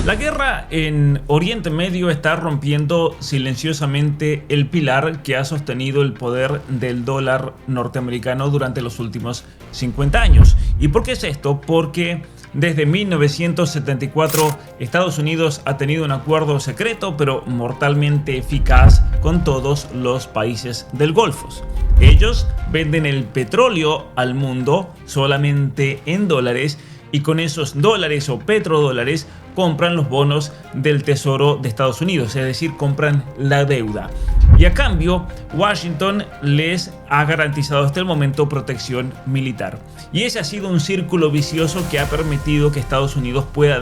La guerra en Oriente Medio está rompiendo silenciosamente el pilar que ha sostenido el poder del dólar norteamericano durante los últimos 50 años. ¿Y por qué es esto? Porque desde 1974 Estados Unidos ha tenido un acuerdo secreto pero mortalmente eficaz con todos los países del Golfo. Ellos venden el petróleo al mundo solamente en dólares y con esos dólares o petrodólares compran los bonos del Tesoro de Estados Unidos, es decir, compran la deuda. Y a cambio, Washington les ha garantizado hasta el momento protección militar. Y ese ha sido un círculo vicioso que ha permitido que Estados Unidos pueda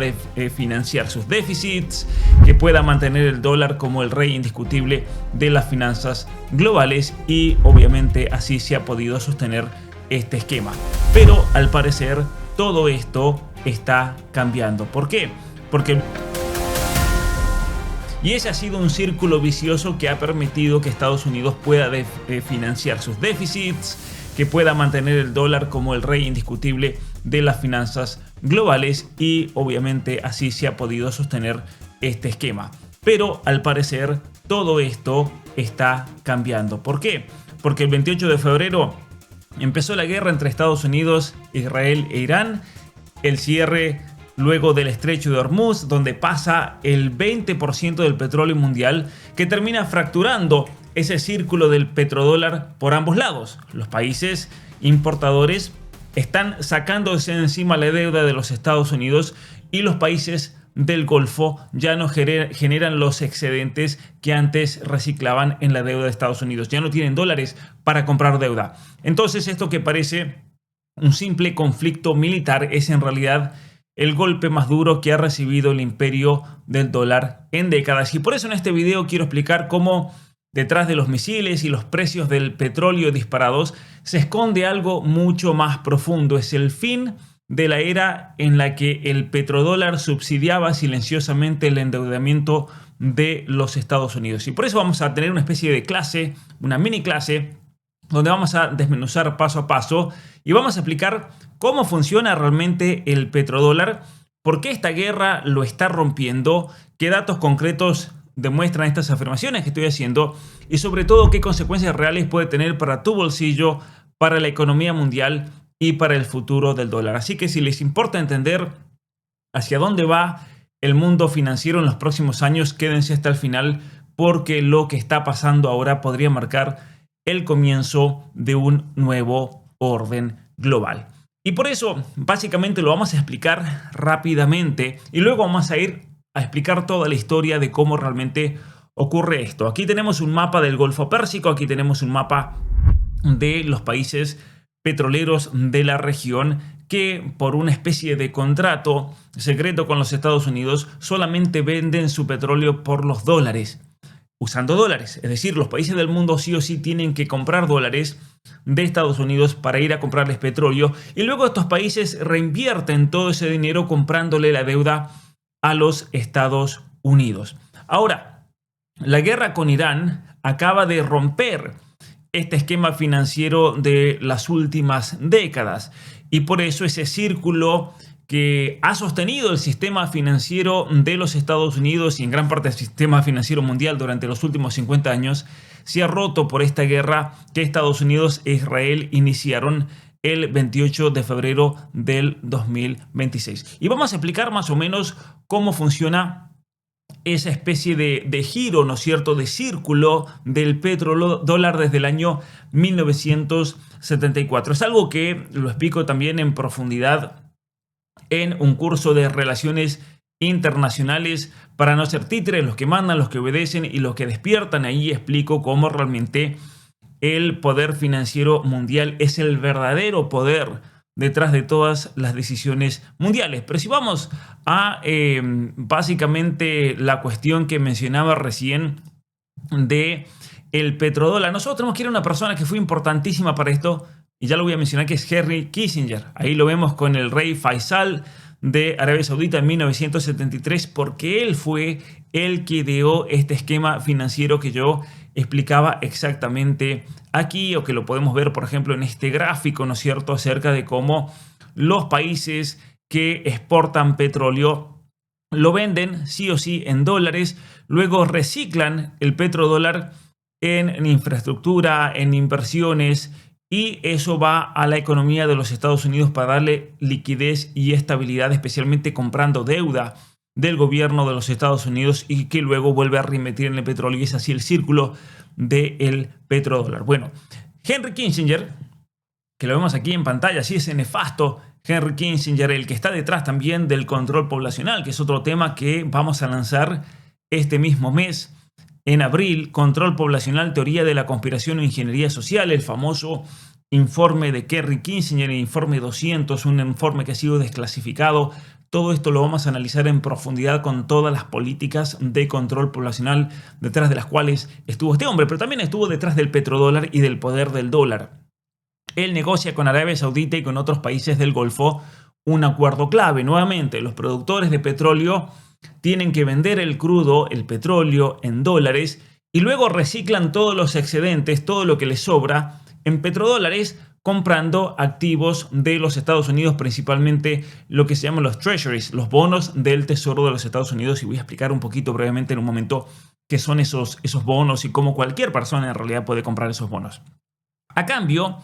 financiar sus déficits, que pueda mantener el dólar como el rey indiscutible de las finanzas globales y obviamente así se ha podido sostener este esquema. Pero al parecer todo esto está cambiando. ¿Por qué? Y ese ha sido un círculo vicioso que ha permitido que Estados Unidos pueda financiar sus déficits, que pueda mantener el dólar como el rey indiscutible de las finanzas globales y obviamente así se ha podido sostener este esquema. Pero al parecer todo esto está cambiando. ¿Por qué? Porque el 28 de febrero empezó la guerra entre Estados Unidos, Israel e Irán, el cierre luego del estrecho de Hormuz, donde pasa el 20% del petróleo mundial, que termina fracturando ese círculo del petrodólar por ambos lados. Los países importadores están sacándose encima la deuda de los Estados Unidos y los países del Golfo ya no generan los excedentes que antes reciclaban en la deuda de Estados Unidos. Ya no tienen dólares para comprar deuda. Entonces esto que parece un simple conflicto militar es en realidad el golpe más duro que ha recibido el imperio del dólar en décadas. Y por eso en este video quiero explicar cómo detrás de los misiles y los precios del petróleo disparados se esconde algo mucho más profundo. Es el fin de la era en la que el petrodólar subsidiaba silenciosamente el endeudamiento de los Estados Unidos. Y por eso vamos a tener una especie de clase, una mini clase, donde vamos a desmenuzar paso a paso y vamos a explicar cómo funciona realmente el petrodólar, por qué esta guerra lo está rompiendo, qué datos concretos demuestran estas afirmaciones que estoy haciendo y sobre todo qué consecuencias reales puede tener para tu bolsillo, para la economía mundial y para el futuro del dólar. Así que si les importa entender hacia dónde va el mundo financiero en los próximos años, quédense hasta el final porque lo que está pasando ahora podría marcar el comienzo de un nuevo orden global. Y por eso básicamente lo vamos a explicar rápidamente y luego vamos a ir a explicar toda la historia de cómo realmente ocurre esto. Aquí tenemos un mapa del Golfo Pérsico, aquí tenemos un mapa de los países petroleros de la región que por una especie de contrato secreto con los Estados Unidos solamente venden su petróleo por los dólares, usando dólares. Es decir, los países del mundo sí o sí tienen que comprar dólares de Estados Unidos para ir a comprarles petróleo y luego estos países reinvierten todo ese dinero comprándole la deuda a los Estados Unidos. Ahora, la guerra con Irán acaba de romper este esquema financiero de las últimas décadas y por eso ese círculo que ha sostenido el sistema financiero de los Estados Unidos y en gran parte el sistema financiero mundial durante los últimos 50 años se ha roto por esta guerra que Estados Unidos e Israel iniciaron el 28 de febrero del 2026. Y vamos a explicar más o menos cómo funciona esa especie de giro, ¿no es cierto?, de círculo del petrodólar desde el año 1974. Es algo que lo explico también en profundidad en un curso de relaciones internacionales para no ser títeres, los que mandan, los que obedecen y los que despiertan. Ahí explico cómo realmente el poder financiero mundial es el verdadero poder detrás de todas las decisiones mundiales. Pero si vamos a básicamente la cuestión que mencionaba recién de el petrodólar, nosotros tenemos que ir a una persona que fue importantísima para esto y ya lo voy a mencionar, que es Henry Kissinger. Ahí lo vemos con el rey Faisal de Arabia Saudita en 1973 porque él fue el que ideó este esquema financiero que yo explicaba exactamente aquí o que lo podemos ver, por ejemplo, en este gráfico, ¿no es cierto?, acerca de cómo los países que exportan petróleo lo venden sí o sí en dólares, luego reciclan el petrodólar en infraestructura, en inversiones, y eso va a la economía de los Estados Unidos para darle liquidez y estabilidad, especialmente comprando deuda del gobierno de los Estados Unidos y que luego vuelve a reinvertir en el petróleo, y es así el círculo del petrodólar. Bueno, Henry Kissinger, que lo vemos aquí en pantalla, sí, ese nefasto Henry Kissinger, el que está detrás también del control poblacional, que es otro tema que vamos a lanzar este mismo mes. En abril, control poblacional, teoría de la conspiración o ingeniería social, el famoso informe de Henry Kissinger, el informe 200, un informe que ha sido desclasificado. Todo esto lo vamos a analizar en profundidad con todas las políticas de control poblacional detrás de las cuales estuvo este hombre, pero también estuvo detrás del petrodólar y del poder del dólar. Él negocia con Arabia Saudita y con otros países del Golfo un acuerdo clave. Nuevamente, los productores de petróleo tienen que vender el crudo, el petróleo, en dólares, y luego reciclan todos los excedentes, todo lo que les sobra, en petrodólares, comprando activos de los Estados Unidos, principalmente lo que se llaman los treasuries, los bonos del Tesoro de los Estados Unidos. Y voy a explicar un poquito brevemente en un momento qué son esos bonos y cómo cualquier persona en realidad puede comprar esos bonos. A cambio,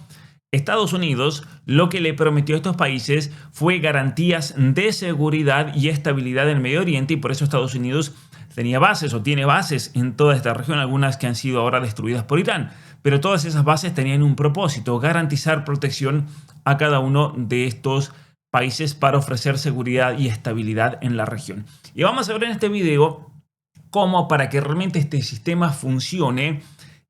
Estados Unidos lo que le prometió a estos países fue garantías de seguridad y estabilidad en Medio Oriente, y por eso Estados Unidos tenía bases o tiene bases en toda esta región, algunas que han sido ahora destruidas por Irán, pero todas esas bases tenían un propósito: garantizar protección a cada uno de estos países para ofrecer seguridad y estabilidad en la región. Y vamos a ver en este video cómo, para que realmente este sistema funcione,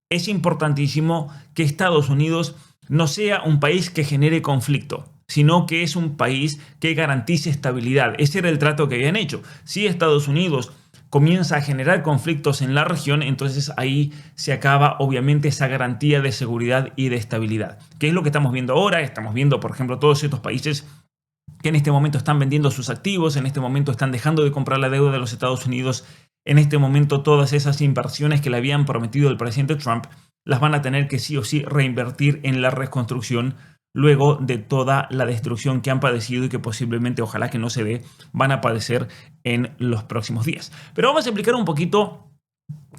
es importantísimo que Estados Unidos no sea un país que genere conflicto, sino que es un país que garantice estabilidad. Ese era el trato que habían hecho. Si Estados Unidos comienza a generar conflictos en la región, entonces ahí se acaba obviamente esa garantía de seguridad y de estabilidad. ¿Qué es lo que estamos viendo ahora? Estamos viendo, por ejemplo, todos estos países que en este momento están vendiendo sus activos, en este momento están dejando de comprar la deuda de los Estados Unidos, en este momento todas esas inversiones que le habían prometido el presidente Trump las van a tener que sí o sí reinvertir en la reconstrucción luego de toda la destrucción que han padecido y que posiblemente, ojalá que no se dé, van a padecer en los próximos días. Pero vamos a explicar un poquito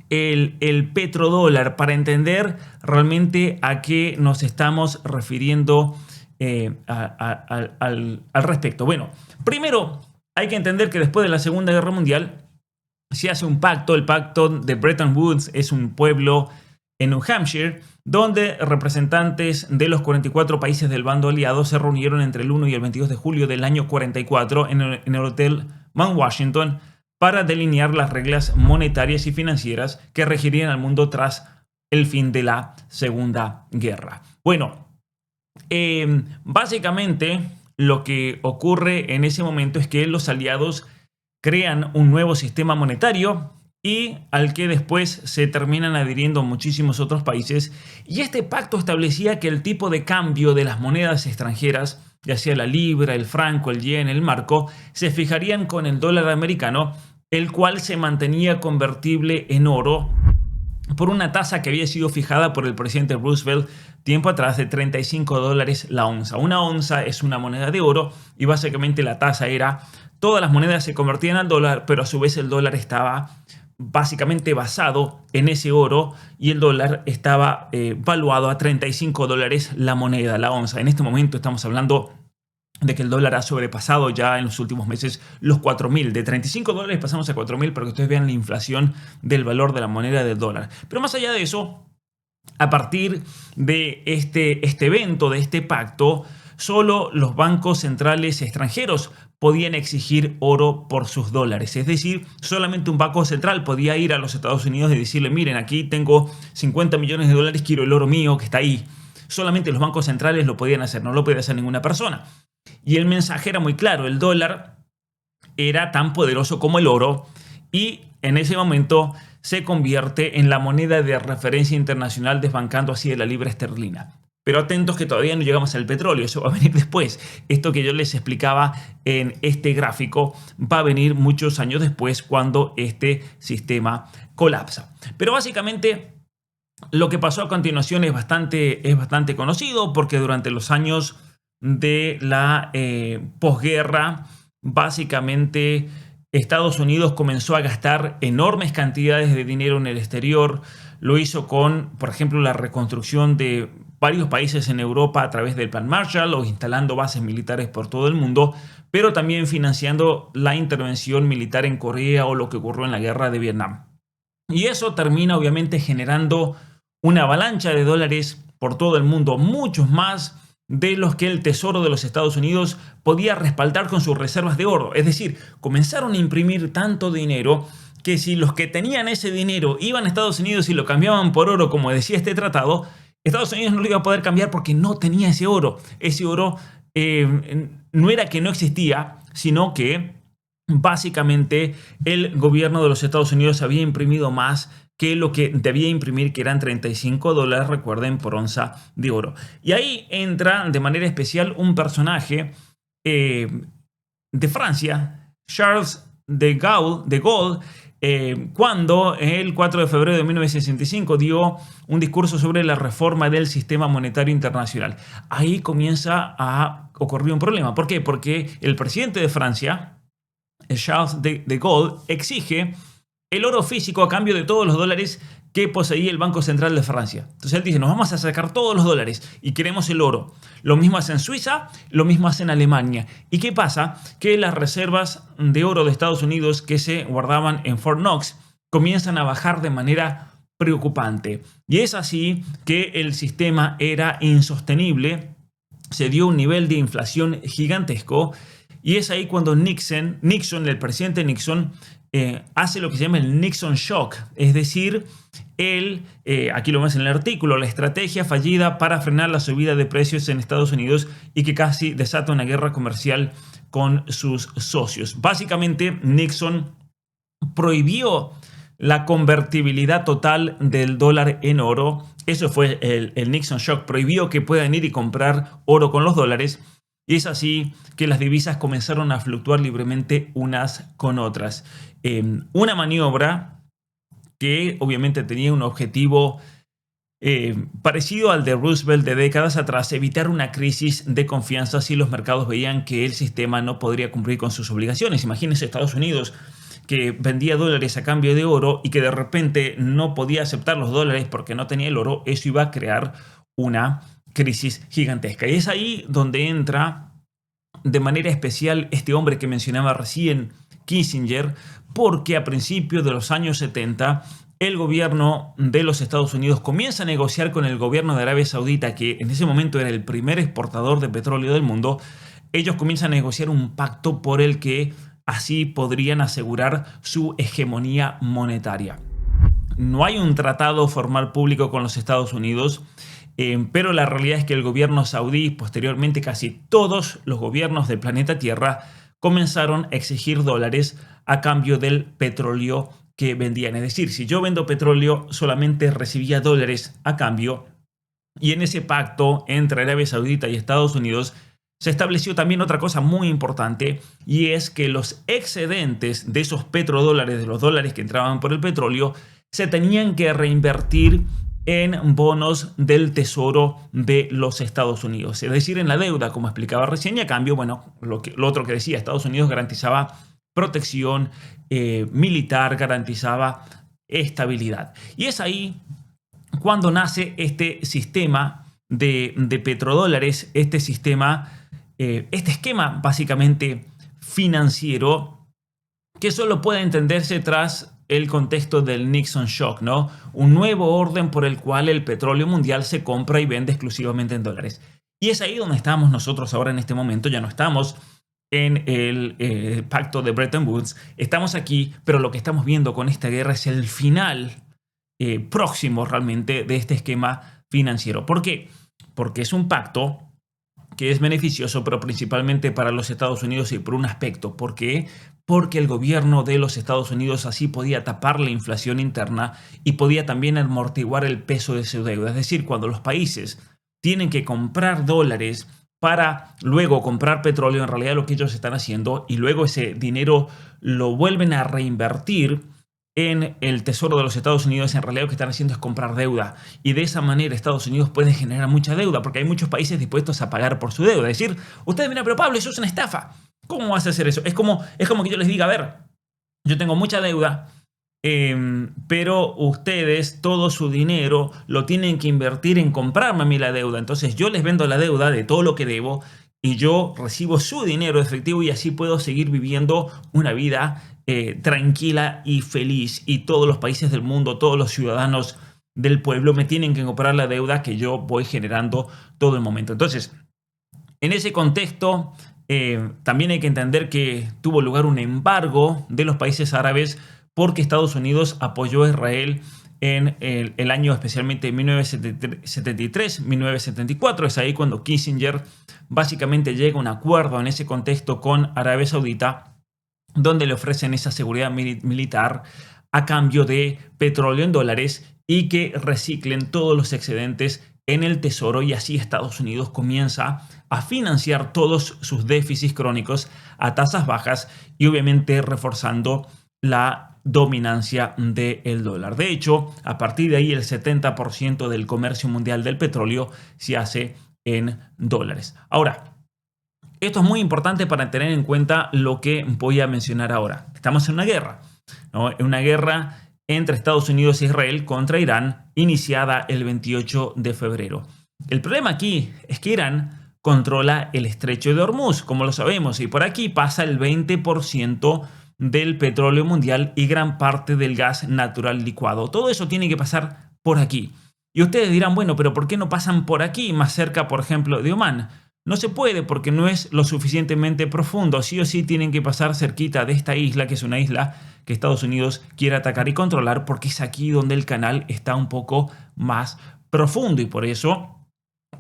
el petrodólar para entender realmente a qué nos estamos refiriendo al respecto. Bueno, primero hay que entender que después de la Segunda Guerra Mundial se hace un pacto. El pacto de Bretton Woods es un pueblo en New Hampshire, donde representantes de los 44 países del bando aliado se reunieron entre el 1 y el 22 de julio del año 44 en el Hotel Mount Washington para delinear las reglas monetarias y financieras que regirían al mundo tras el fin de la Segunda Guerra. Bueno, básicamente lo que ocurre en ese momento es que los aliados crean un nuevo sistema monetario y al que después se terminan adhiriendo muchísimos otros países. Y este pacto establecía que el tipo de cambio de las monedas extranjeras, ya sea la libra, el franco, el yen, el marco, se fijarían con el dólar americano, el cual se mantenía convertible en oro por una tasa que había sido fijada por el presidente Roosevelt tiempo atrás de $35 la onza. Una onza es una moneda de oro y básicamente la tasa era: todas las monedas se convertían al dólar, pero a su vez el dólar estaba básicamente basado en ese oro y el dólar estaba valuado a $35 la moneda, la onza. En este momento estamos hablando de que el dólar ha sobrepasado ya en los últimos meses los 4.000. De $35 pasamos a 4.000 para que ustedes vean la inflación del valor de la moneda del dólar. Pero más allá de eso, a partir de este evento, de este pacto, solo los bancos centrales extranjeros podían exigir oro por sus dólares. Es decir, solamente un banco central podía ir a los Estados Unidos y decirle: miren, aquí tengo 50 millones de dólares, quiero el oro mío que está ahí. Solamente los bancos centrales lo podían hacer, no lo podía hacer ninguna persona. Y el mensaje era muy claro: el dólar era tan poderoso como el oro, y en ese momento se convierte en la moneda de referencia internacional, desbancando así de la libra esterlina. Pero atentos que todavía no llegamos al petróleo, eso va a venir después. Esto que yo les explicaba en este gráfico va a venir muchos años después, cuando este sistema colapsa. Pero básicamente lo que pasó a continuación es bastante conocido, porque durante los años de la posguerra, básicamente Estados Unidos comenzó a gastar enormes cantidades de dinero en el exterior. Lo hizo con, por ejemplo, la reconstrucción de varios países en Europa a través del Plan Marshall o instalando bases militares por todo el mundo, pero también financiando la intervención militar en Corea o lo que ocurrió en la guerra de Vietnam. Y eso termina obviamente generando una avalancha de dólares por todo el mundo, muchos más de los que el Tesoro de los Estados Unidos podía respaldar con sus reservas de oro. Es decir, comenzaron a imprimir tanto dinero que si los que tenían ese dinero iban a Estados Unidos y lo cambiaban por oro, como decía este tratado, Estados Unidos no lo iba a poder cambiar porque no tenía ese oro. Ese oro no era que no existía, sino que básicamente el gobierno de los Estados Unidos había imprimido más que lo que debía imprimir, que eran $35, recuerden, por onza de oro. Y ahí entra de manera especial un personaje de Francia, Charles de Gaulle, cuando el 4 de febrero de 1965 dio un discurso sobre la reforma del sistema monetario internacional. Ahí comienza a ocurrir un problema. ¿Por qué? Porque el presidente de Francia, Charles de Gaulle, exige el oro físico a cambio de todos los dólares que poseía el Banco Central de Francia. Entonces él dice, nos vamos a sacar todos los dólares y queremos el oro. Lo mismo hace en Suiza, lo mismo hace en Alemania. ¿Y qué pasa? Que las reservas de oro de Estados Unidos que se guardaban en Fort Knox comienzan a bajar de manera preocupante. Y es así que el sistema era insostenible, se dio un nivel de inflación gigantesco y es ahí cuando Nixon, el presidente Nixon, hace lo que se llama el Nixon Shock, es decir, aquí lo ves en el artículo, la estrategia fallida para frenar la subida de precios en Estados Unidos y que casi desata una guerra comercial con sus socios. Básicamente, Nixon prohibió la convertibilidad total del dólar en oro. Eso fue el Nixon Shock, prohibió que puedan ir y comprar oro con los dólares. Y es así que las divisas comenzaron a fluctuar libremente unas con otras. Una maniobra que obviamente tenía un objetivo parecido al de Roosevelt de décadas atrás, evitar una crisis de confianza si los mercados veían que el sistema no podría cumplir con sus obligaciones. Imagínense Estados Unidos, que vendía dólares a cambio de oro y que de repente no podía aceptar los dólares porque no tenía el oro. Eso iba a crear una crisis gigantesca. Y es ahí donde entra de manera especial este hombre que mencionaba recién, Kissinger, porque a principios de los años 70 el gobierno de los Estados Unidos comienza a negociar con el gobierno de Arabia Saudita, que en ese momento era el primer exportador de petróleo del mundo. Ellos comienzan a negociar un pacto por el que así podrían asegurar su hegemonía monetaria. No hay un tratado formal público con los Estados Unidos, pero la realidad es que el gobierno saudí, posteriormente casi todos los gobiernos del planeta Tierra, comenzaron a exigir dólares a cambio del petróleo que vendían. Es decir, si yo vendo petróleo, solamente recibía dólares a cambio. Y en ese pacto entre Arabia Saudita y Estados Unidos se estableció también otra cosa muy importante, y es que los excedentes de esos petrodólares, de los dólares que entraban por el petróleo, se tenían que reinvertir en bonos del Tesoro de los Estados Unidos, es decir, en la deuda, como explicaba recién, y a cambio, bueno, lo otro que decía, Estados Unidos garantizaba protección militar, garantizaba estabilidad. Y es ahí cuando nace este sistema de petrodólares, este esquema básicamente financiero, que solo puede entenderse tras el contexto del Nixon Shock, ¿no? Un nuevo orden por el cual el petróleo mundial se compra y vende exclusivamente en dólares. Y es ahí donde estamos nosotros ahora en este momento. Ya no estamos en el pacto de Bretton Woods. Estamos aquí, pero lo que estamos viendo con esta guerra es el final próximo realmente de este esquema financiero. ¿Por qué? Porque es un pacto que es beneficioso, pero principalmente para los Estados Unidos y por un aspecto. ¿Por qué? Porque el gobierno de los Estados Unidos así podía tapar la inflación interna y podía también amortiguar el peso de su deuda. Es decir, cuando los países tienen que comprar dólares para luego comprar petróleo, en realidad lo que ellos están haciendo, y luego ese dinero lo vuelven a reinvertir en el Tesoro de los Estados Unidos, en realidad lo que están haciendo es comprar deuda. Y de esa manera Estados Unidos puede generar mucha deuda, porque hay muchos países dispuestos a pagar por su deuda. Es decir, ustedes miran, pero Pablo, eso es una estafa. ¿Cómo vas a hacer eso? Es como que yo les diga, a ver, yo tengo mucha deuda, pero ustedes todo su dinero lo tienen que invertir en comprarme a mí la deuda. Entonces yo les vendo la deuda de todo lo que debo y yo recibo su dinero efectivo y así puedo seguir viviendo una vida tranquila y feliz. Y todos los países del mundo, todos los ciudadanos del pueblo me tienen que comprar la deuda que yo voy generando todo el momento. Entonces, en ese contexto, también hay que entender que tuvo lugar un embargo de los países árabes porque Estados Unidos apoyó a Israel en el año especialmente 1973-1974. Es ahí cuando Kissinger básicamente llega a un acuerdo en ese contexto con Arabia Saudita, donde le ofrecen esa seguridad militar a cambio de petróleo en dólares y que reciclen todos los excedentes en el tesoro, y así Estados Unidos comienza a financiar todos sus déficits crónicos a tasas bajas y obviamente reforzando la dominancia del dólar. De hecho, a partir de ahí el 70% del comercio mundial del petróleo se hace en dólares. Ahora, esto es muy importante para tener en cuenta lo que voy a mencionar ahora. Estamos en una guerra, ¿no? En una guerra entre Estados Unidos e Israel contra Irán, iniciada el 28 de febrero. El problema aquí es que Irán controla el estrecho de Hormuz, como lo sabemos, y por aquí pasa el 20% del petróleo mundial y gran parte del gas natural licuado. Todo eso tiene que pasar por aquí. Y ustedes dirán, bueno, pero ¿por qué no pasan por aquí, más cerca, por ejemplo, de Omán? No se puede porque no es lo suficientemente profundo. Sí o sí tienen que pasar cerquita de esta isla, que es una isla que Estados Unidos quiere atacar y controlar, porque es aquí donde el canal está un poco más profundo. Y por eso,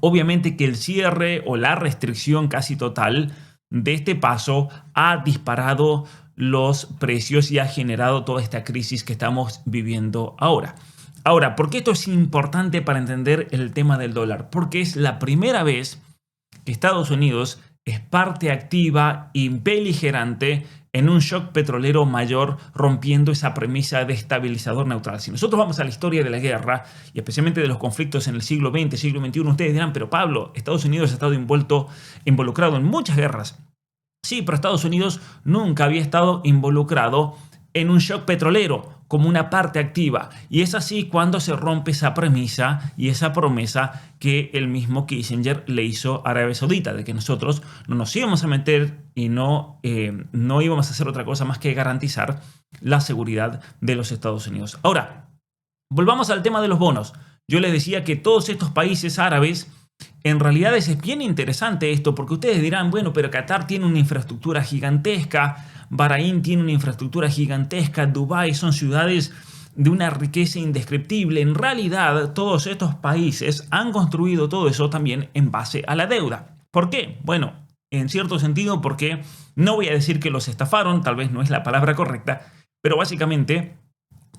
obviamente que el cierre o la restricción casi total de este paso ha disparado los precios y ha generado toda esta crisis que estamos viviendo ahora. Ahora, ¿por qué esto es importante para entender el tema del dólar? Porque es la primera vez que Estados Unidos es parte activa y beligerante en un shock petrolero mayor, rompiendo esa premisa de estabilizador neutral. Si nosotros vamos a la historia de la guerra y especialmente de los conflictos en el siglo XX, siglo XXI, ustedes dirán, pero Pablo, Estados Unidos ha estado involucrado en muchas guerras. Sí, pero Estados Unidos nunca había estado involucrado en un shock petrolero como una parte activa. Y es así cuando se rompe esa premisa y esa promesa que el mismo Kissinger le hizo a Arabia Saudita, de que nosotros no nos íbamos a meter y no íbamos a hacer otra cosa más que garantizar la seguridad de los Estados Unidos. Ahora, volvamos al tema de los bonos. Yo les decía que todos estos países árabes, en realidad es bien interesante esto, porque ustedes dirán, bueno, pero Qatar tiene una infraestructura gigantesca, Bahrein tiene una infraestructura gigantesca, Dubái son ciudades de una riqueza indescriptible. En realidad, todos estos países han construido todo eso también en base a la deuda. ¿Por qué? Bueno, en cierto sentido, porque no voy a decir que los estafaron, tal vez no es la palabra correcta, pero básicamente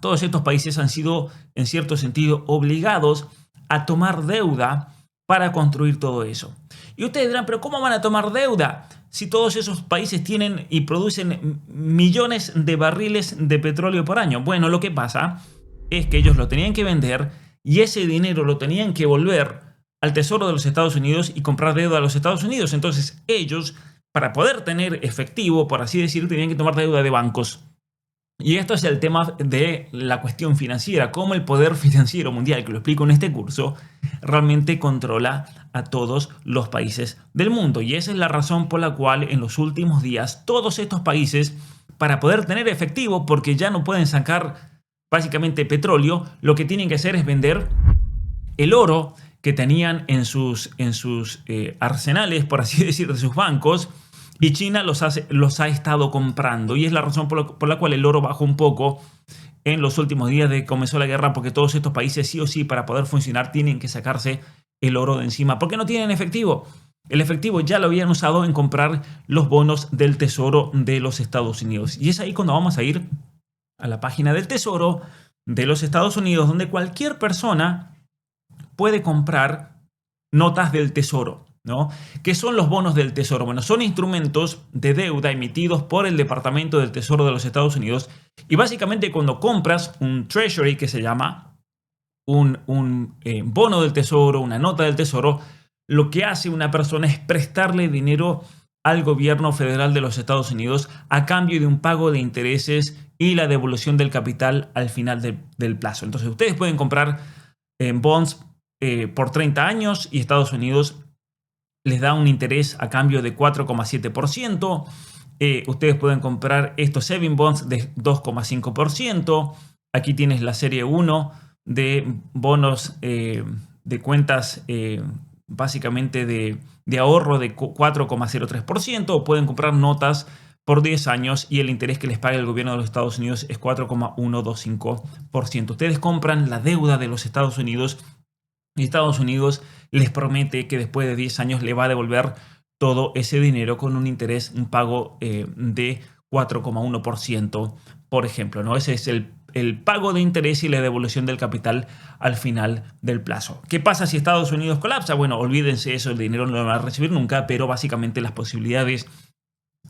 todos estos países han sido, en cierto sentido, obligados a tomar deuda para construir todo eso. Y ustedes dirán, pero ¿cómo van a tomar deuda si todos esos países tienen y producen millones de barriles de petróleo por año? Bueno, lo que pasa es que ellos lo tenían que vender y ese dinero lo tenían que volver al Tesoro de los Estados Unidos y comprar deuda a los Estados Unidos. Entonces ellos, para poder tener efectivo, por así decirlo, tenían que tomar deuda de bancos. Y esto es el tema de la cuestión financiera, cómo el poder financiero mundial, que lo explico en este curso, realmente controla a todos los países del mundo. Y esa es la razón por la cual en los últimos días todos estos países, para poder tener efectivo, porque ya no pueden sacar básicamente petróleo, lo que tienen que hacer es vender el oro que tenían en sus arsenales, por así decir, de sus bancos. Y China los ha estado comprando. Y es la razón por la cual el oro bajó un poco en los últimos días de que comenzó la guerra, porque todos estos países sí o sí, para poder funcionar, tienen que sacarse el oro de encima. ¿Por qué no tienen efectivo? El efectivo ya lo habían usado en comprar los bonos del Tesoro de los Estados Unidos. Y es ahí cuando vamos a ir a la página del Tesoro de los Estados Unidos, donde cualquier persona puede comprar notas del Tesoro, ¿no? ¿Qué son los bonos del Tesoro? Bueno, son instrumentos de deuda emitidos por el Departamento del Tesoro de los Estados Unidos, y básicamente cuando compras un Treasury, que se llama un bono del Tesoro, una nota del Tesoro, lo que hace una persona es prestarle dinero al gobierno federal de los Estados Unidos a cambio de un pago de intereses y la devolución del capital al final del plazo. Entonces ustedes pueden comprar bonds por 30 años y Estados Unidos les da un interés a cambio de 4,7%. Ustedes pueden comprar estos saving bonds de 2,5%. Aquí tienes la serie 1 de bonos de cuentas básicamente de ahorro de 4,03%. O pueden comprar notas por 10 años y el interés que les paga el gobierno de los Estados Unidos es 4,125%. Ustedes compran la deuda de los Estados Unidos y Estados Unidos les promete que después de 10 años le va a devolver todo ese dinero con un interés, un pago de 4,1%, por ejemplo, ¿no? Ese es el pago de interés y la devolución del capital al final del plazo. ¿Qué pasa si Estados Unidos colapsa? Bueno, olvídense eso, el dinero no lo van a recibir nunca, pero básicamente las posibilidades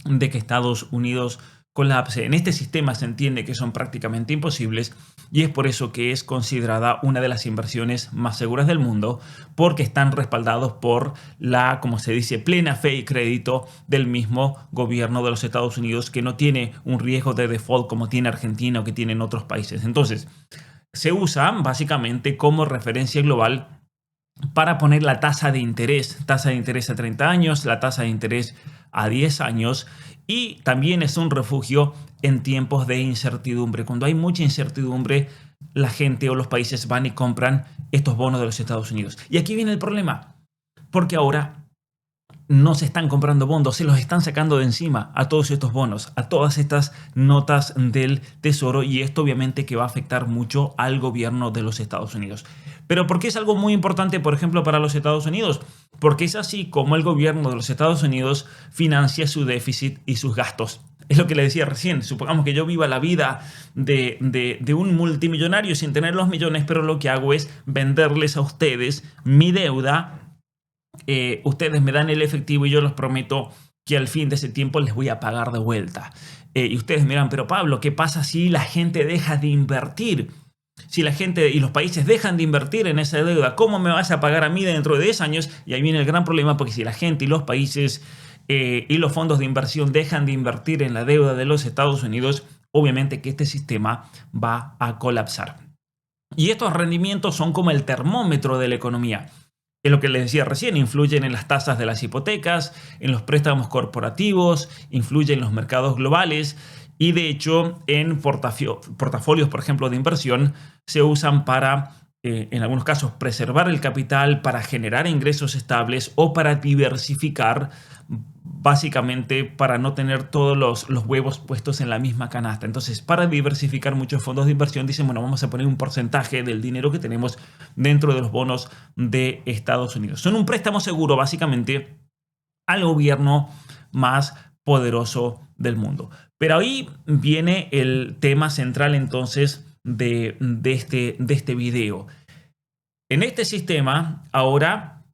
de que Estados Unidos colapse en este sistema se entiende que son prácticamente imposibles y es por eso que es considerada una de las inversiones más seguras del mundo, porque están respaldados por la, como se dice, plena fe y crédito del mismo gobierno de los Estados Unidos, que no tiene un riesgo de default como tiene Argentina o que tienen otros países. Entonces, se usa básicamente como referencia global para poner la tasa de interés a 30 años, la tasa de interés a 10 años, y también es un refugio en tiempos de incertidumbre. Cuando hay mucha incertidumbre, la gente o los países van y compran estos bonos de los Estados Unidos. Y aquí viene el problema, porque ahora no se están comprando bonos, se los están sacando de encima a todos estos bonos, a todas estas notas del tesoro, y esto obviamente que va a afectar mucho al gobierno de los Estados Unidos. ¿Pero por qué es algo muy importante, por ejemplo, para los Estados Unidos? Porque es así como el gobierno de los Estados Unidos financia su déficit y sus gastos. Es lo que le decía recién. Supongamos que yo viva la vida de un multimillonario sin tener los millones, pero lo que hago es venderles a ustedes mi deuda. Ustedes me dan el efectivo y yo les prometo que al fin de ese tiempo les voy a pagar de vuelta. Y ustedes me dirán, pero Pablo, ¿qué pasa si la gente deja de invertir? Si la gente y los países dejan de invertir en esa deuda, ¿cómo me vas a pagar a mí dentro de 10 años? Y ahí viene el gran problema, porque si la gente y los países y los fondos de inversión dejan de invertir en la deuda de los Estados Unidos, obviamente que este sistema va a colapsar. Y estos rendimientos son como el termómetro de la economía. Es lo que les decía recién, influyen en las tasas de las hipotecas, en los préstamos corporativos, influyen en los mercados globales y de hecho en portafolios, por ejemplo, de inversión, se usan para, en algunos casos, preservar el capital, para generar ingresos estables o para diversificar, básicamente para no tener todos los huevos puestos en la misma canasta. Entonces, para diversificar, muchos fondos de inversión dicen, bueno, vamos a poner un porcentaje del dinero que tenemos dentro de los bonos de Estados Unidos. Son un préstamo seguro, básicamente, al gobierno más poderoso del mundo. Pero ahí viene el tema central, entonces, de este video. En este sistema, ahora,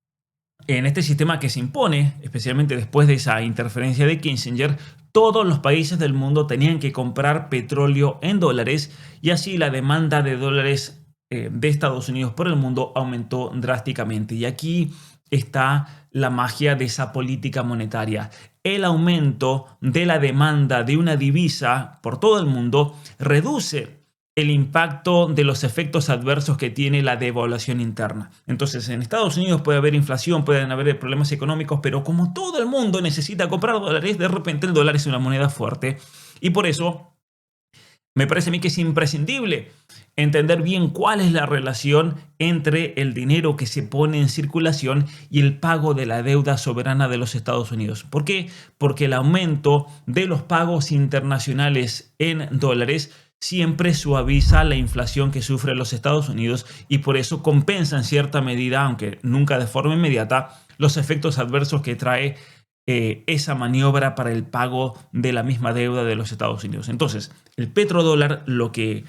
en este sistema que se impone, especialmente después de esa interferencia de Kissinger, todos los países del mundo tenían que comprar petróleo en dólares y así la demanda de dólares de Estados Unidos por el mundo aumentó drásticamente. Y aquí está la magia de esa política monetaria. El aumento de la demanda de una divisa por todo el mundo reduce el impacto de los efectos adversos que tiene la devaluación interna. Entonces, en Estados Unidos puede haber inflación, pueden haber problemas económicos, pero como todo el mundo necesita comprar dólares, de repente el dólar es una moneda fuerte. Y por eso me parece a mí que es imprescindible entender bien cuál es la relación entre el dinero que se pone en circulación y el pago de la deuda soberana de los Estados Unidos. ¿Por qué? Porque el aumento de los pagos internacionales en dólares siempre suaviza la inflación que sufren los Estados Unidos y por eso compensa en cierta medida, aunque nunca de forma inmediata, los efectos adversos que trae esa maniobra para el pago de la misma deuda de los Estados Unidos. Entonces, el petrodólar lo que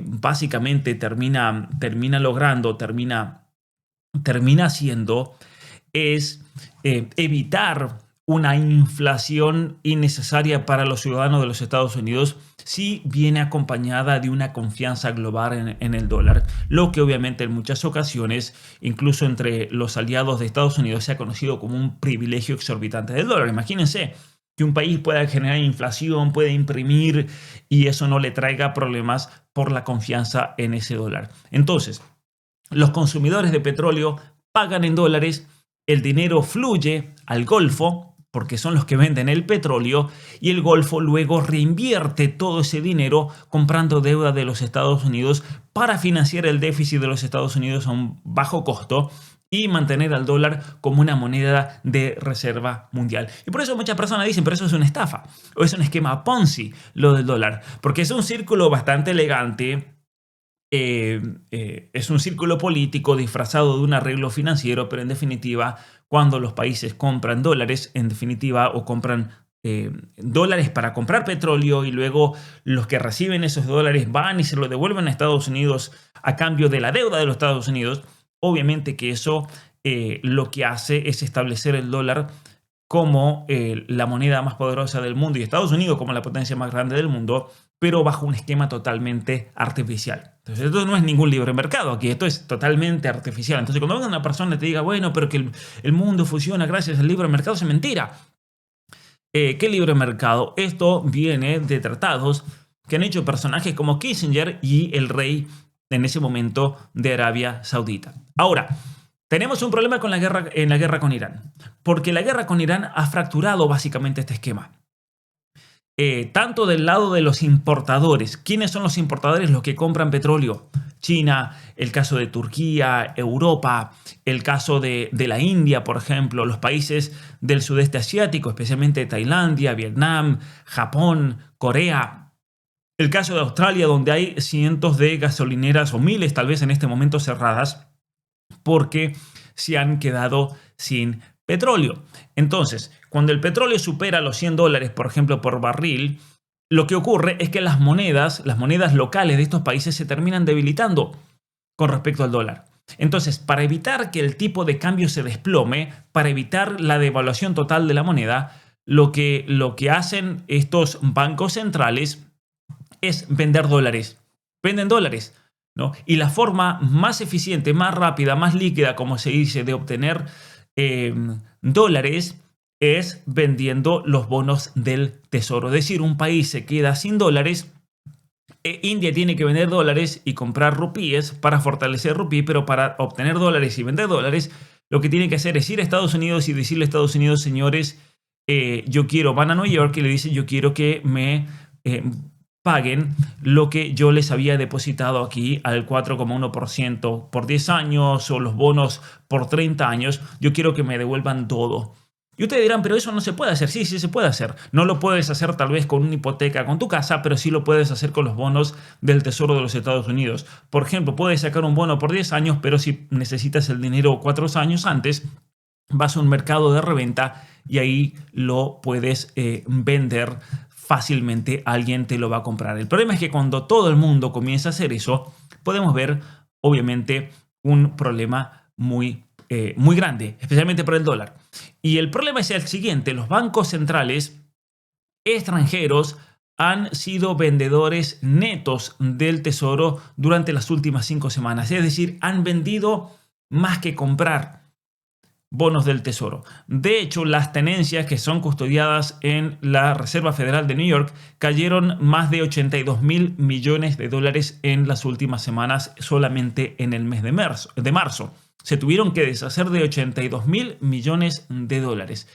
básicamente termina haciendo es evitar una inflación innecesaria para los ciudadanos de los Estados Unidos, sí viene acompañada de una confianza global en el dólar, lo que obviamente en muchas ocasiones, incluso entre los aliados de Estados Unidos, se ha conocido como un privilegio exorbitante del dólar. Imagínense que un país pueda generar inflación, puede imprimir y eso no le traiga problemas por la confianza en ese dólar. Entonces, los consumidores de petróleo pagan en dólares, el dinero fluye al Golfo, porque son los que venden el petróleo, y el Golfo luego reinvierte todo ese dinero comprando deuda de los Estados Unidos para financiar el déficit de los Estados Unidos a un bajo costo y mantener al dólar como una moneda de reserva mundial. Y por eso muchas personas dicen, pero eso es una estafa, o es un esquema Ponzi, lo del dólar, porque es un círculo bastante elegante. Es un círculo político disfrazado de un arreglo financiero, pero en definitiva, cuando los países compran dólares, en definitiva, o compran dólares para comprar petróleo y luego los que reciben esos dólares van y se lo devuelven a Estados Unidos a cambio de la deuda de los Estados Unidos, obviamente que eso lo que hace es establecer el dólar como la moneda más poderosa del mundo y Estados Unidos como la potencia más grande del mundo, pero bajo un esquema totalmente artificial. Entonces, esto no es ningún libre mercado aquí, esto es totalmente artificial. Entonces, cuando venga una persona y te diga, bueno, pero que el mundo funciona gracias al libre mercado, es mentira. ¿Qué libre mercado? Esto viene de tratados que han hecho personajes como Kissinger y el rey en ese momento de Arabia Saudita. Ahora, tenemos un problema con la guerra con Irán, porque la guerra con Irán ha fracturado básicamente este esquema. Tanto del lado de los importadores. ¿Quiénes son los importadores? Los que compran petróleo. China, el caso de Turquía, Europa, el caso de la India, por ejemplo, los países del sudeste asiático, especialmente Tailandia, Vietnam, Japón, Corea. El caso de Australia, donde hay cientos de gasolineras o miles tal vez en este momento cerradas, porque se han quedado sin petróleo. Entonces, cuando el petróleo supera los $100, por ejemplo, por barril, lo que ocurre es que las monedas locales de estos países se terminan debilitando con respecto al dólar. Entonces, para evitar que el tipo de cambio se desplome, para evitar la devaluación total de la moneda, lo que hacen estos bancos centrales es vender dólares. Venden dólares, ¿no? Y la forma más eficiente, más rápida, más líquida, como se dice, de obtener dólares es vendiendo los bonos del tesoro. Es decir, un país se queda sin dólares, India tiene que vender dólares y comprar rupíes para fortalecer rupí, pero para obtener dólares y vender dólares, lo que tiene que hacer es ir a Estados Unidos y decirle a Estados Unidos, señores, van a Nueva York y le dicen, yo quiero que me paguen lo que yo les había depositado aquí al 4,1% por 10 años o los bonos por 30 años. Yo quiero que me devuelvan todo. Y ustedes dirán, pero eso no se puede hacer. Sí, sí se puede hacer. No lo puedes hacer tal vez con una hipoteca con tu casa, pero sí lo puedes hacer con los bonos del Tesoro de los Estados Unidos. Por ejemplo, puedes sacar un bono por 10 años, pero si necesitas el dinero 4 años antes, vas a un mercado de reventa y ahí lo puedes vender fácilmente, alguien te lo va a comprar. El problema es que cuando todo el mundo comienza a hacer eso, podemos ver obviamente un problema muy grande, especialmente para el dólar. Y el problema es el siguiente: los bancos centrales extranjeros han sido vendedores netos del tesoro durante las últimas 5 semanas. Es decir, han vendido más que comprar bonos del tesoro. De hecho, las tenencias que son custodiadas en la Reserva Federal de New York cayeron más de 82.000 millones de dólares en las últimas semanas, solamente en el mes de marzo. Se tuvieron que deshacer de 82.000 millones de dólares.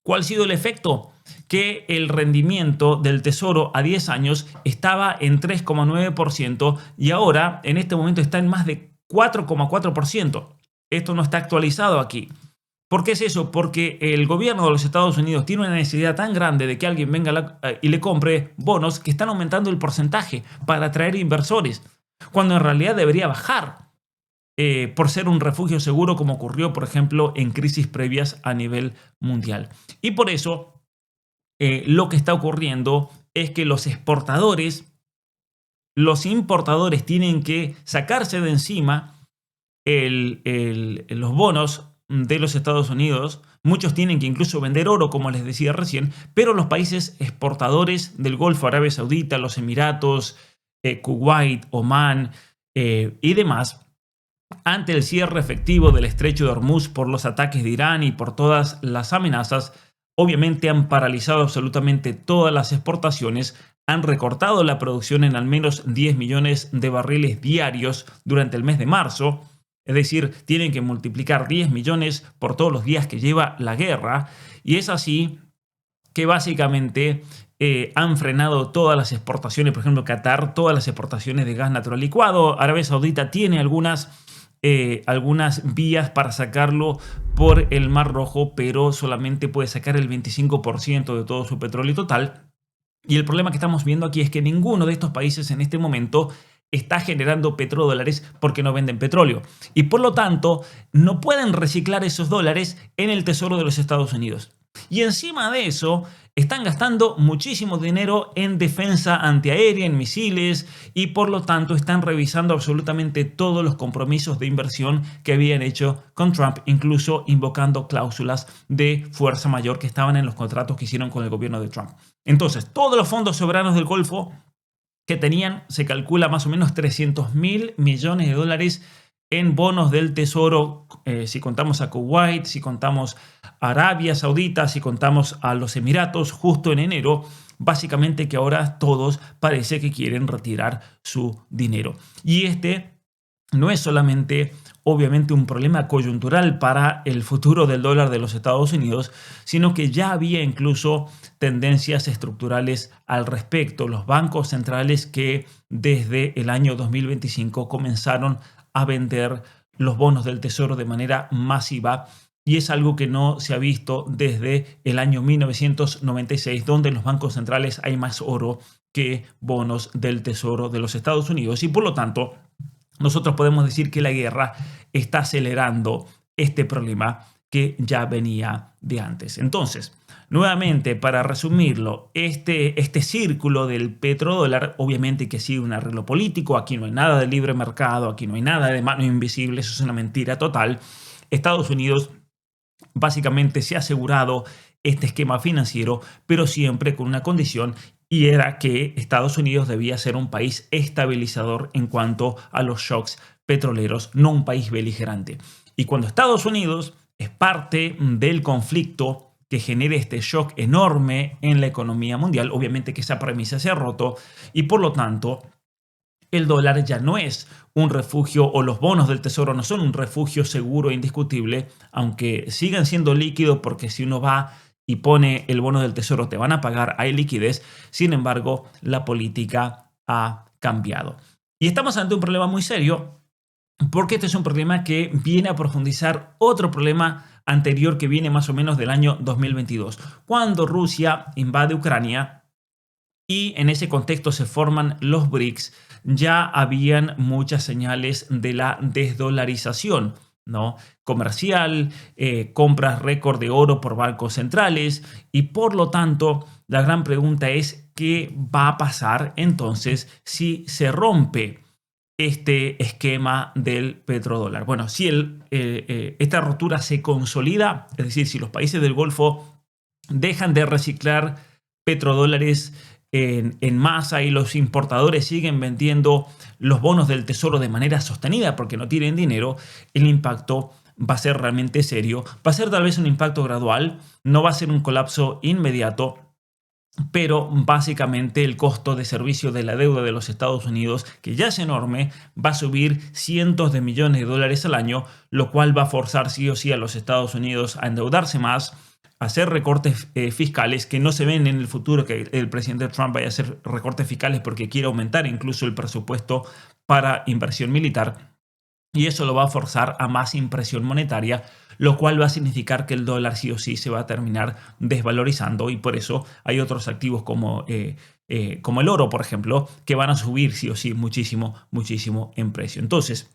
¿Cuál ha sido el efecto? Que el rendimiento del tesoro a 10 años estaba en 3,9% y ahora en este momento está en más de 4,4%. Esto no está actualizado aquí. ¿Por qué es eso? Porque el gobierno de los Estados Unidos tiene una necesidad tan grande de que alguien venga y le compre bonos que están aumentando el porcentaje para atraer inversores, cuando en realidad debería bajar por ser un refugio seguro, como ocurrió, por ejemplo, en crisis previas a nivel mundial. Y por eso lo que está ocurriendo es que los importadores tienen que sacarse de encima los bonos de los Estados Unidos, muchos tienen que incluso vender oro, como les decía recién, pero los países exportadores del Golfo, Arabia Saudita, los Emiratos, Kuwait, Omán y demás, ante el cierre efectivo del estrecho de Hormuz por los ataques de Irán y por todas las amenazas, obviamente han paralizado absolutamente todas las exportaciones, han recortado la producción en al menos 10 millones de barriles diarios durante el mes de marzo. Es decir, tienen que multiplicar 10 millones por todos los días que lleva la guerra. Y es así que básicamente han frenado todas las exportaciones. Por ejemplo, Qatar, todas las exportaciones de gas natural licuado. Arabia Saudita tiene algunas vías para sacarlo por el Mar Rojo, pero solamente puede sacar el 25% de todo su petróleo total. Y el problema que estamos viendo aquí es que ninguno de estos países en este momento está generando petrodólares porque no venden petróleo. Y por lo tanto, no pueden reciclar esos dólares en el Tesoro de los Estados Unidos. Y encima de eso, están gastando muchísimo dinero en defensa antiaérea, en misiles, y por lo tanto están revisando absolutamente todos los compromisos de inversión que habían hecho con Trump, incluso invocando cláusulas de fuerza mayor que estaban en los contratos que hicieron con el gobierno de Trump. Entonces, todos los fondos soberanos del Golfo que tenían, se calcula más o menos 300.000 millones de dólares en bonos del Tesoro, si contamos a Kuwait, si contamos a Arabia Saudita, si contamos a los Emiratos, justo en enero, básicamente que ahora todos parece que quieren retirar su dinero. Y este no es solamente, obviamente, un problema coyuntural para el futuro del dólar de los Estados Unidos, sino que ya había incluso tendencias estructurales al respecto. Los bancos centrales que desde el año 2025 comenzaron a vender los bonos del Tesoro de manera masiva, y es algo que no se ha visto desde el año 1996, donde en los bancos centrales hay más oro que bonos del Tesoro de los Estados Unidos, y por lo tanto nosotros podemos decir que la guerra está acelerando este problema que ya venía de antes. Entonces, nuevamente, para resumirlo, este círculo del petrodólar, obviamente que sigue un arreglo político, aquí no hay nada de libre mercado, aquí no hay nada de mano invisible, eso es una mentira total. Estados Unidos básicamente se ha asegurado este esquema financiero, pero siempre con una condición, y era que Estados Unidos debía ser un país estabilizador en cuanto a los shocks petroleros, no un país beligerante. Y cuando Estados Unidos es parte del conflicto que genere este shock enorme en la economía mundial, obviamente que esa premisa se ha roto, y por lo tanto el dólar ya no es un refugio, o los bonos del Tesoro no son un refugio seguro e indiscutible, aunque sigan siendo líquidos, porque si uno va y pone el bono del Tesoro te van a pagar, hay liquidez. Sin embargo, la política ha cambiado. Y estamos ante un problema muy serio, porque este es un problema que viene a profundizar otro problema anterior que viene más o menos del año 2022, cuando Rusia invade Ucrania y en ese contexto se forman los BRICS. Ya habían muchas señales de la desdolarización, ¿no? Comercial, compras récord de oro por bancos centrales, y por lo tanto la gran pregunta es ¿qué va a pasar entonces si se rompe este esquema del petrodólar? Bueno, si esta rotura se consolida, es decir, si los países del Golfo dejan de reciclar petrodólares en masa y los importadores siguen vendiendo los bonos del Tesoro de manera sostenida porque no tienen dinero, el impacto va a ser realmente serio. Va a ser tal vez un impacto gradual, no va a ser un colapso inmediato, pero básicamente el costo de servicio de la deuda de los Estados Unidos, que ya es enorme, va a subir cientos de millones de dólares al año, lo cual va a forzar sí o sí a los Estados Unidos a endeudarse más, hacer recortes fiscales que no se ven en el futuro, que el presidente Trump vaya a hacer recortes fiscales porque quiere aumentar incluso el presupuesto para inversión militar, y eso lo va a forzar a más impresión monetaria, lo cual va a significar que el dólar sí o sí se va a terminar desvalorizando, y por eso hay otros activos como el oro, por ejemplo, que van a subir sí o sí muchísimo, muchísimo en precio. Entonces,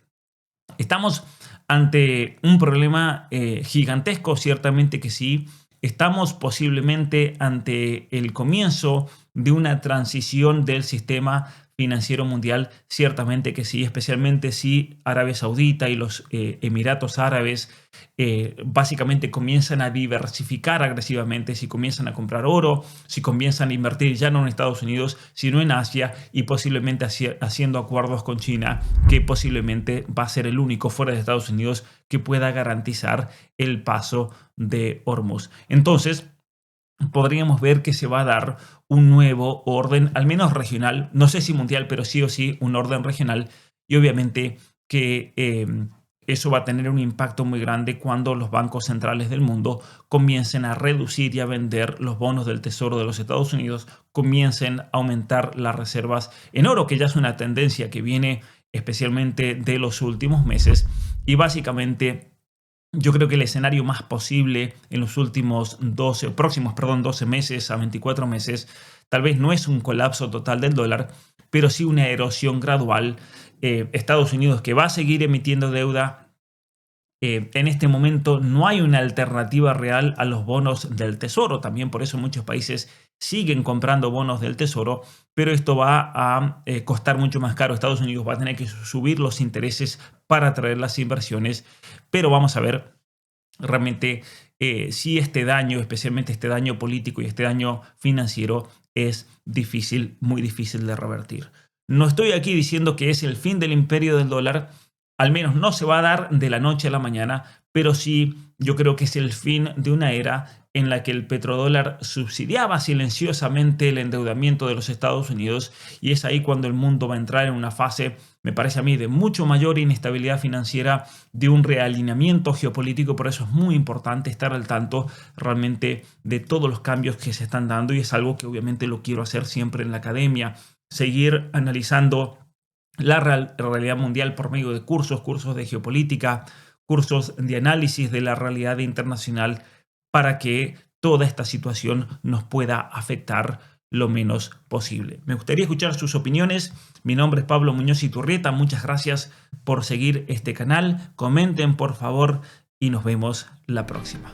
estamos ante un problema gigantesco, ciertamente que sí. Estamos posiblemente ante el comienzo de una transición del sistema financiero mundial, ciertamente que sí, especialmente si Arabia Saudita y los Emiratos Árabes básicamente comienzan a diversificar agresivamente, si comienzan a comprar oro, si comienzan a invertir ya no en Estados Unidos, sino en Asia y posiblemente haciendo acuerdos con China, que posiblemente va a ser el único fuera de Estados Unidos que pueda garantizar el paso de Hormuz. Entonces, podríamos ver que se va a dar un nuevo orden, al menos regional, no sé si mundial, pero sí o sí un orden regional, y obviamente que eso va a tener un impacto muy grande cuando los bancos centrales del mundo comiencen a reducir y a vender los bonos del Tesoro de los Estados Unidos, comiencen a aumentar las reservas en oro, que ya es una tendencia que viene especialmente de los últimos meses, y básicamente yo creo que el escenario más posible en los próximos 12 meses a 24 meses, tal vez no es un colapso total del dólar, pero sí una erosión gradual. Estados Unidos, que va a seguir emitiendo deuda, en este momento no hay una alternativa real a los bonos del Tesoro. También por eso muchos países siguen comprando bonos del Tesoro, pero esto va a costar mucho más caro. Estados Unidos va a tener que subir los intereses para atraer las inversiones, pero vamos a ver realmente si este daño, especialmente este daño político y este daño financiero, es difícil, muy difícil de revertir. No estoy aquí diciendo que es el fin del imperio del dólar, al menos no se va a dar de la noche a la mañana, pero sí yo creo que es el fin de una era en la que el petrodólar subsidiaba silenciosamente el endeudamiento de los Estados Unidos, y es ahí cuando el mundo va a entrar en una fase, me parece a mí, de mucho mayor inestabilidad financiera, de un realineamiento geopolítico. Por eso es muy importante estar al tanto realmente de todos los cambios que se están dando, y es algo que obviamente lo quiero hacer siempre en la academia, seguir analizando la realidad mundial por medio de cursos de geopolítica, cursos de análisis de la realidad internacional, para que toda esta situación nos pueda afectar lo menos posible. Me gustaría escuchar sus opiniones. Mi nombre es Pablo Muñoz Iturrieta. Muchas gracias por seguir este canal. Comenten, por favor, y nos vemos la próxima.